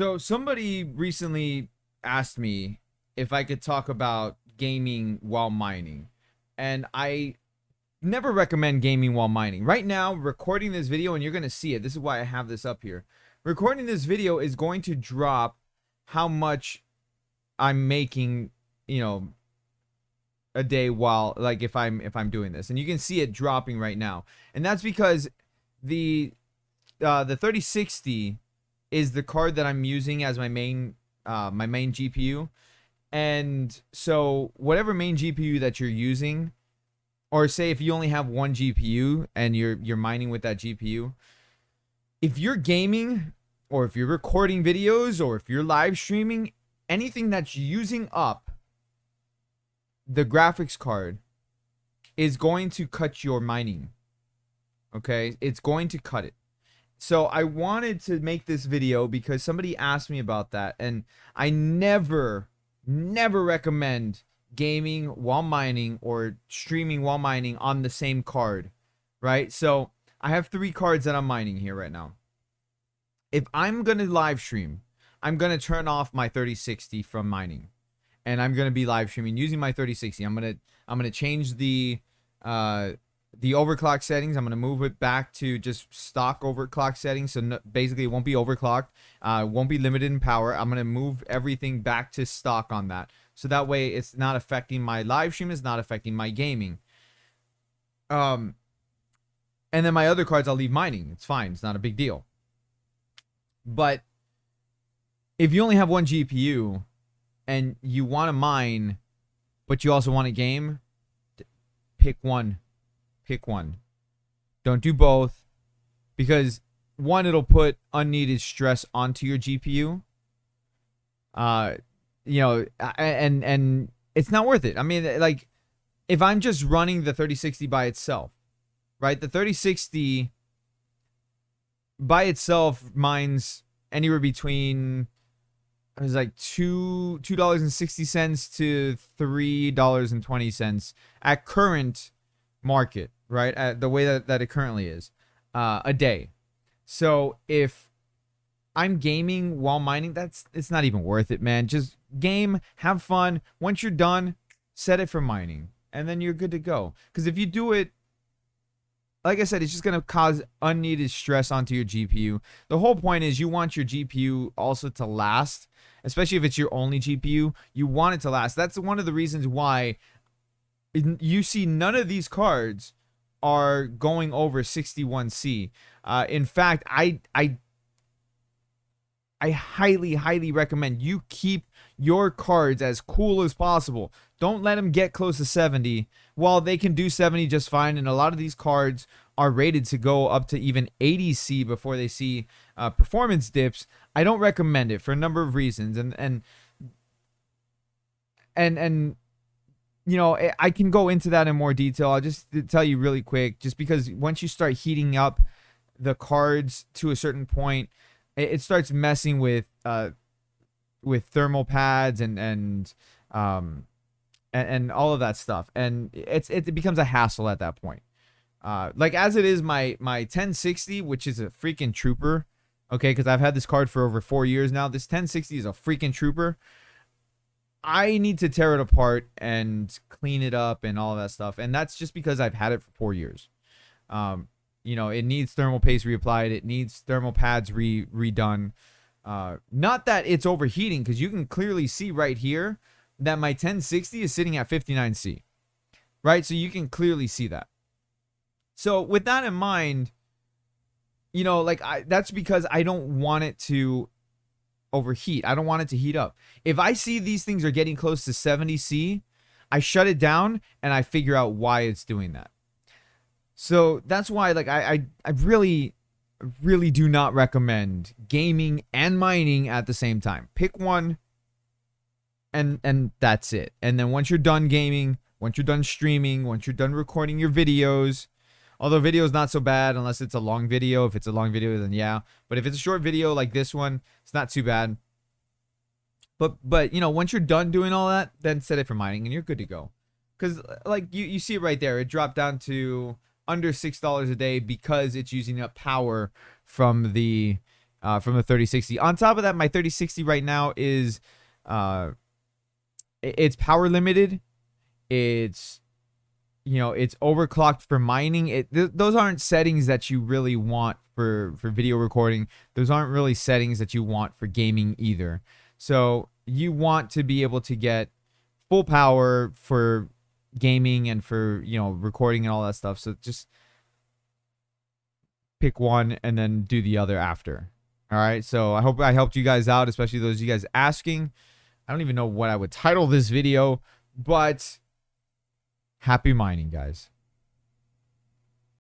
So somebody recently asked me if I could talk about gaming while mining. And I never recommend gaming while mining. Right now, recording this video, and you're going to see it. This is why I have this up here. Recording this video is going to drop how much I'm making, you know, a day while like if I'm doing this. And you can see it dropping right now. And that's because the the 3060 is the card that I'm using as my main GPU. And so whatever main GPU that you're using, or say if you only have one GPU and you're mining with that GPU, if you're gaming or if you're recording videos or if you're live streaming, anything that's using up the graphics card is going to cut your mining. Okay? It's going to cut it. So I wanted to make this video because somebody asked me about that, and I never recommend gaming while mining or streaming while mining on the same card, right? So I have 3 cards that I'm mining here right now. If I'm going to live stream, I'm going to turn off my 3060 from mining, and I'm going to be live streaming using my 3060. I'm going to change the overclock settings. I'm going to move it back to just stock overclock settings. So basically it won't be overclocked. Won't be limited in power. I'm going to move everything back to stock on that. So that way it's not affecting my live stream. It's not affecting my gaming. And then my other cards I'll leave mining. It's fine. It's not a big deal. But if you only have one GPU and you want to mine, but you also want to game, pick one. Pick one. Don't do both, because one, it'll put unneeded stress onto your GPU. And it's not worth it. I mean, like, if I'm just running the 3060 by itself, right? The 3060 by itself mines anywhere between, it was like $2.60 to $3.20 at current market, right? At the way that it currently is, a day. So if I'm gaming while mining, it's not even worth it, man. Just game, have fun. Once you're done, set it for mining, and then you're good to go. Because if you do it, like I said, it's just going to cause unneeded stress onto your GPU. The whole point is you want your GPU also to last, especially if it's your only GPU. You want it to last. That's one of the reasons why you see none of these cards are going over 61C. In fact, I highly recommend you keep your cards as cool as possible. Don't let them get close to 70. While they can do 70 just fine, and a lot of these cards are rated to go up to even 80C before they see performance dips, I don't recommend it for a number of reasons. And you know, I can go into that in more detail. I'll just tell you really quick, just because once you start heating up the cards to a certain point, it starts messing with thermal pads and all of that stuff, and it becomes a hassle at that point. Like as it is, my 1060, which is a freaking trooper, okay, because I've had this card for over 4 years now. This 1060 is a freaking trooper. I need to tear it apart and clean it up and all of that stuff. And that's just because I've had it for 4 years. You know, it needs thermal paste reapplied. It needs thermal pads redone. Not that it's overheating, because you can clearly see right here that my 1060 is sitting at 59C. Right? So you can clearly see that. So with that in mind, you know, like that's because I don't want it to overheat. I don't want it to heat up. If I see these things are getting close to 70C, I shut it down and I figure out why it's doing that. So that's why, like, I really do not recommend gaming and mining at the same time. Pick one, and that's it. And then once you're done gaming, once you're done streaming, once you're done recording your videos, although video is not so bad unless it's a long video. If it's a long video, then yeah. But if it's a short video like this one, it's not too bad. But you know, once you're done doing all that, then set it for mining and you're good to go. Because like you see it right there, it dropped down to under $6 a day because it's using up power from the from the 3060. On top of that, my 3060 right now is it's power limited. It's it's overclocked for mining. Those aren't settings that you really want for video recording. Those aren't really settings that you want for gaming either. So you want to be able to get full power for gaming and for recording and all that stuff. So just pick one and then do the other after. All right. So I hope I helped you guys out, especially those of you guys asking. I don't even know what I would title this video, but happy mining, guys.